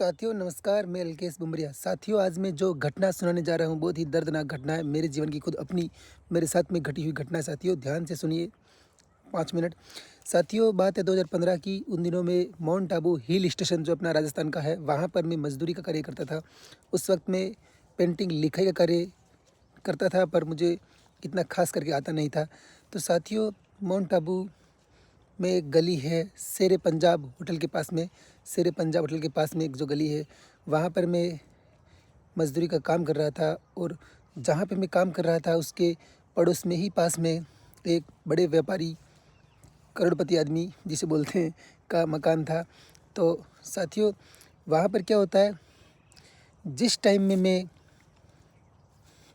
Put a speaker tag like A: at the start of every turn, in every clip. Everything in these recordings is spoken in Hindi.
A: साथियों नमस्कार, मैं अल्केश बुमरिया। साथियों आज मैं जो घटना सुनाने जा रहा हूँ बहुत ही दर्दनाक घटना है। मेरे जीवन की खुद अपनी मेरे साथ में घटी हुई घटना है। साथियों ध्यान से सुनिए 5 मिनट। साथियों बात है 2015 की। उन दिनों में माउंट आबू हिल स्टेशन जो अपना राजस्थान का है वहाँ पर मैं मज़दूरी का कार्य करता था। उस वक्त मैं पेंटिंग लिखाई का कार्य करता था पर मुझे इतना ख़ास करके आता नहीं था। तो साथियों माउंट आबू में एक गली है शेरे पंजाब होटल के पास में। शेरे पंजाब होटल के पास में एक जो गली है वहाँ पर मैं मज़दूरी का काम कर रहा था। और जहाँ पे मैं काम कर रहा था उसके पड़ोस में ही पास में एक बड़े व्यापारी करोड़पति आदमी जिसे बोलते हैं का मकान था। तो साथियों वहाँ पर क्या होता है, जिस टाइम में मैं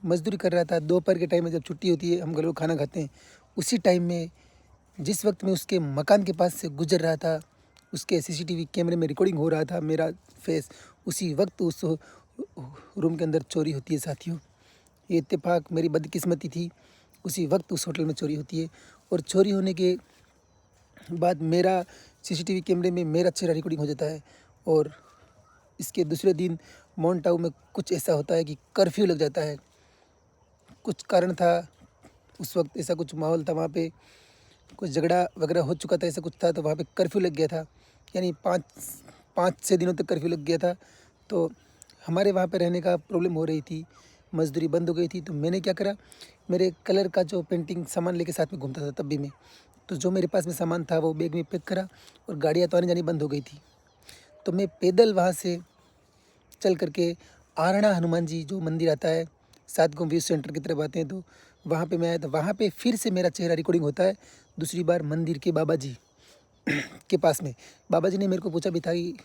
A: मज़दूरी कर रहा था दोपहर के टाइम में जब छुट्टी होती है हम घर को खाना खाते हैं, उसी टाइम में जिस वक्त मैं उसके मकान के पास से गुजर रहा था उसके सीसीटीवी कैमरे में रिकॉर्डिंग हो रहा था मेरा फेस, उसी वक्त उस रूम के अंदर चोरी होती है। साथियों ये इत्तेफाक मेरी बदकिस्मती थी, उसी वक्त उस होटल में चोरी होती है। और चोरी होने के बाद मेरा सीसीटीवी कैमरे में मेरा चेहरा रिकॉर्डिंग हो जाता है। और इसके दूसरे दिन माउंट आबू में कुछ ऐसा होता है कि कर्फ्यू लग जाता है। कुछ कारण था उस वक्त, ऐसा कुछ माहौल था वहाँ पे, कुछ झगड़ा वगैरह हो चुका था, ऐसा कुछ था। तो वहाँ पे कर्फ्यू लग गया था, यानी 5-6 दिनों तक कर्फ्यू लग गया था। तो हमारे वहाँ पे रहने का प्रॉब्लम हो रही थी, मज़दूरी बंद हो गई थी। तो मैंने क्या करा, मेरे कलर का जो पेंटिंग सामान लेके साथ में घूमता था तब भी मैं, तो जो मेरे पास में सामान था वो बैग में पैक करा और गाड़ियाँ तो आनी जानी बंद हो गई थी। तो मैं पैदल वहाँ से चल करके आरना हनुमान जी जो मंदिर आता है, सात गाँव व्यू सेंटर की तरफ आते हैं, तो वहाँ पे मैं आया। तो वहाँ पे फिर से मेरा चेहरा रिकॉर्डिंग होता है दूसरी बार मंदिर के बाबा जी के पास में। बाबा जी ने मेरे को पूछा भी था कि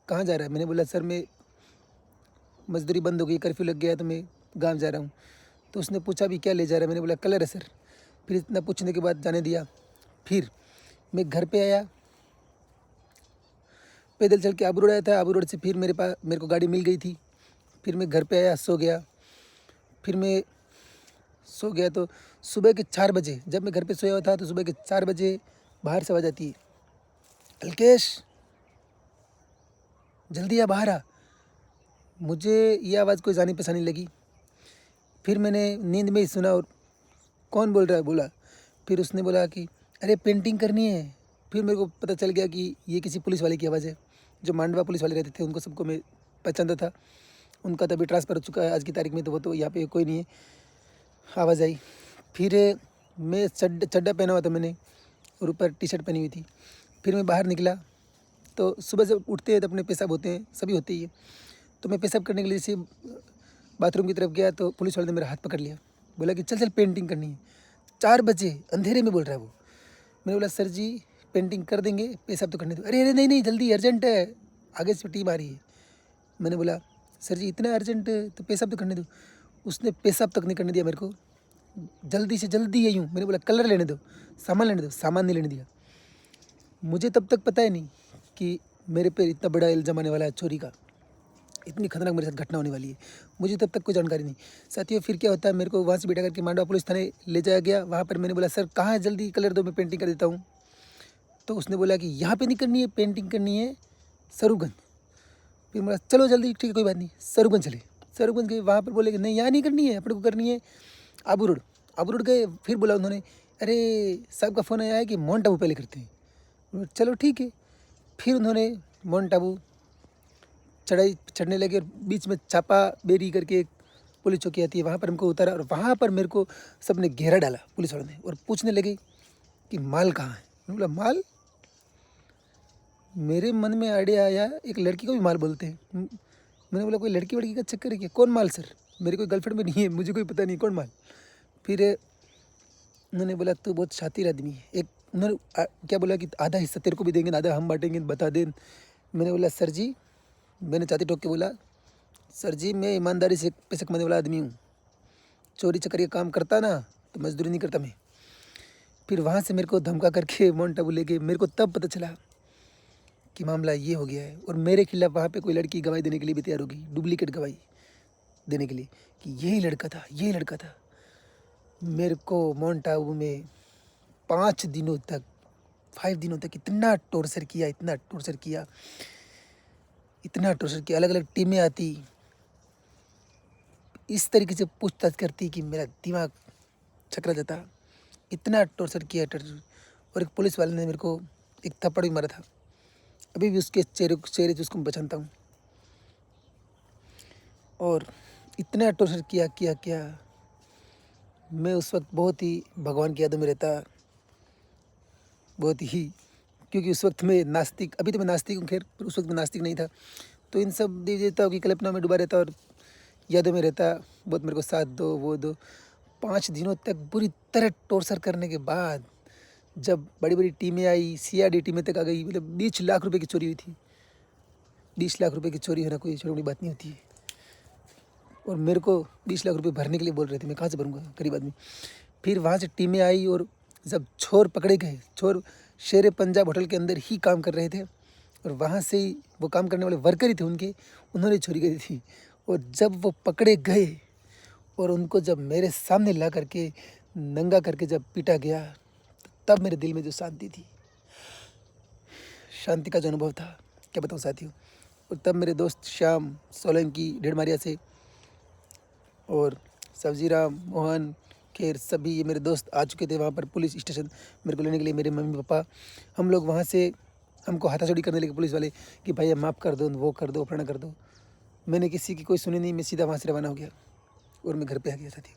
A: कहाँ जा रहा है। मैंने बोला सर मैं मज़दूरी बंद हो गई, कर्फ्यू लग गया है, तो मैं गाँव जा रहा हूँ। तो उसने पूछा भी क्या ले जा रहा है, मैंने बोला कलर है सर। फिर इतना पूछने के बाद जाने दिया। फिर मैं घर पे आया, पैदल चल के आबू रोड आया था। आबू रोड से फिर मेरे को गाड़ी मिल गई थी। फिर मैं घर पे आया, सो गया। फिर मैं सो गया तो सुबह के 4 बजे जब मैं घर पे सोया हुआ था तो सुबह के 4 बजे बाहर से आवाज़ आती है, अल्केश जल्दी आ, बाहर आ। मुझे ये आवाज़ कोई जानी पहचानी लगी। फिर मैंने नींद में ही सुना, और कौन बोल रहा है बोला। फिर उसने बोला कि अरे पेंटिंग करनी है। फिर मेरे को पता चल गया कि ये किसी पुलिस वाले की आवाज़ है। जो मांडवा पुलिस वाले रहते थे उनको सबको मैं पहचानता था। उनका तो अभी ट्रांसफ़र हो चुका है आज की तारीख में, तो वो तो यहाँ पे कोई नहीं है। आवाज़ आई। फिर मैं चड्डा पहना हुआ था मैंने और ऊपर टी शर्ट पहनी हुई थी। फिर मैं बाहर निकला तो सुबह जब उठते हैं तो अपने पेशाब होते हैं, सभी होते ही है। तो मैं पेशाब करने के लिए जैसे बाथरूम की तरफ गया तो पुलिस वाले ने मेरा हाथ पकड़ लिया, बोला कि चल चल पेंटिंग करनी है। 4 बजे अंधेरे में बोल रहा है वो। मैंने बोला सर जी पेंटिंग कर देंगे, पेशाब तो करने दो। अरे अरे नहीं नहीं जल्दी अर्जेंट है, आगे से टीम आ रही है। मैंने बोला सर जी इतना अर्जेंट है तो पेशाब तो करने दो। उसने पेशाब तक नहीं करने दिया मेरे को, जल्दी से जल्दी आई हूँ। मैंने बोला कलर लेने दो, सामान लेने दो, सामान नहीं लेने दिया। मुझे तब तक पता ही नहीं कि मेरे पे इतना बड़ा इल्ज़ाम आने वाला है चोरी का, इतनी खतरनाक मेरे साथ घटना होने वाली है। मुझे तब तक कोई जानकारी नहीं। साथियों फिर क्या होता है, मेरे को वहाँ से बिठा करके मांडवा पुलिस थाने ले जाया गया। वहाँ पर मैंने बोला सर कहाँ है, जल्दी कलर दो मैं पेंटिंग कर देता हूँ। तो उसने बोला कि यहाँ पे नहीं करनी है, पेंटिंग करनी है सरूगंज। फिर बोला चलो जल्दी, ठीक है कोई बात नहीं, सरूगंज चले। सरूगंज गए, वहाँ पर बोले कि नहीं यहाँ नहीं करनी है, अपने को करनी है आबू रोड। आबू रोड गए, फिर बोला उन्होंने अरे साहब का फ़ोन आया है कि माउंट आबू पहले करते हैं। बोला, चलो ठीक है। फिर उन्होंने माउंट आबू चढ़ाई चढ़ने लगे और बीच में चापा बेरी करके एक पुलिस चौकी आती है, वहाँ पर हमको उतारा। और वहाँ पर मेरे को सबने घेरा डाला पुलिस वालों ने और पूछने लगे कि माल कहाँ है। मैंने बोला माल, मेरे मन में आइडिया आया एक लड़की को भी माल बोलते हैं। मैंने बोला कोई लड़की वड़की का चक्कर है क्या, कौन माल सर, मेरी कोई गर्लफ्रेंड भी नहीं है, मुझे कोई पता नहीं कौन माल। फिर उन्होंने बोला तू बहुत शातिर आदमी है। एक उन्होंने क्या बोला कि आधा हिस्सा तेरे को भी देंगे, आधा हम बांटेंगे, बता दे। मैंने बोला सर जी, मैंने छाती ठोक के बोला सर जी मैं ईमानदारी से पैसे कमाने वाला आदमी हूँ, चोरी चकारी का काम करता ना तो मजदूरी नहीं करता मैं। फिर वहाँ से मेरे को धमका करके माउंट आबू लेके, मेरे को तब पता चला कि मामला ये हो गया है। और मेरे खिलाफ वहाँ पे कोई लड़की गवाही देने के लिए भी तैयार होगी, डुप्लीकेट गवाही देने के लिए कि यही लड़का था, यही लड़का था। मेरे को माउंट आबू में 5 दिनों तक, 5 दिनों तक इतना टॉर्चर किया, इतना टॉर्चर किया। इतना टॉर्चर किया, अलग अलग टीमें आती, इस तरीके से पूछताछ करती कि मेरा दिमाग चकरा जाता। इतना टॉर्चर किया टॉर्चर। और एक पुलिस वाले ने मेरे को एक थप्पड़ भी मारा था, अभी भी उसके चेहरे से उसको पहचानता हूँ। और इतना टॉर्चर किया किया किया, मैं उस वक्त बहुत ही भगवान की यादों में रहता, बहुत ही, क्योंकि उस वक्त मैं नास्तिक, अभी तो मैं नास्तिक हूँ खैर, पर उस वक्त मैं नास्तिक नहीं था। तो इन सब देवी देवताओं की कल्पना में डूबा रहता और यादों में रहता, बहुत मेरे को साथ दो वो दो। 5 दिनों तक बुरी तरह टॉर्चर करने के बाद जब बड़ी बड़ी टीमें आई, CID टीमें तक आ गई, मतलब 20 लाख रुपए की चोरी हुई थी। 20 लाख रुपए की चोरी होना कोई छोटी बड़ी बात नहीं होती है। और मेरे को 20 लाख रुपए भरने के लिए बोल रहे थे, मैं कहाँ से भरूंगा, गरीब आदमी। फिर वहाँ से टीमें आई और जब चोर पकड़े गए, चोर शेर पंजाब होटल के अंदर ही काम कर रहे थे और वहाँ से ही वो काम करने वाले वर्कर ही थे उनके, उन्होंने चोरी करी थी। और जब वो पकड़े गए और उनको जब मेरे सामने ला करके नंगा करके जब पीटा गया, तब मेरे दिल में जो शांति थी, शांति का जो अनुभव था, क्या बताऊँ साथियों। और तब मेरे दोस्त श्याम सोलंकी ढेड़मारिया से और सब्जीराम मोहन खैर सभी ये मेरे दोस्त आ चुके थे वहाँ पर पुलिस स्टेशन मेरे को लेने के लिए। मेरे मम्मी पापा, हम लोग वहाँ से, हमको हाथाचोड़ी करने लगे पुलिस वाले कि भैया माफ़ कर दो, वो कर दो, फलाना कर दो। मैंने किसी की कोई सुनी नहीं, मैं सीधा वहाँ से रवाना हो गया और मैं घर पे आ गया साथी।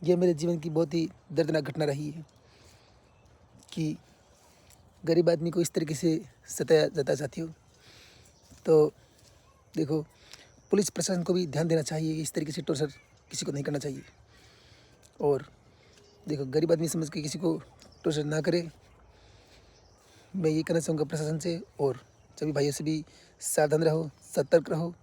A: ये मेरे जीवन की बहुत ही दर्दनाक घटना रही है कि गरीब आदमी को इस तरीके से सताया जाता है साथियों। तो देखो, पुलिस प्रशासन को भी ध्यान देना चाहिए, इस तरीके से टॉर्चर किसी को नहीं करना चाहिए। और देखो, गरीब आदमी समझ के किसी को टॉर्चर ना करे, मैं ये कहना चाहूँगा प्रशासन से। और सभी भाइयों से भी सावधान रहो, सतर्क रहो।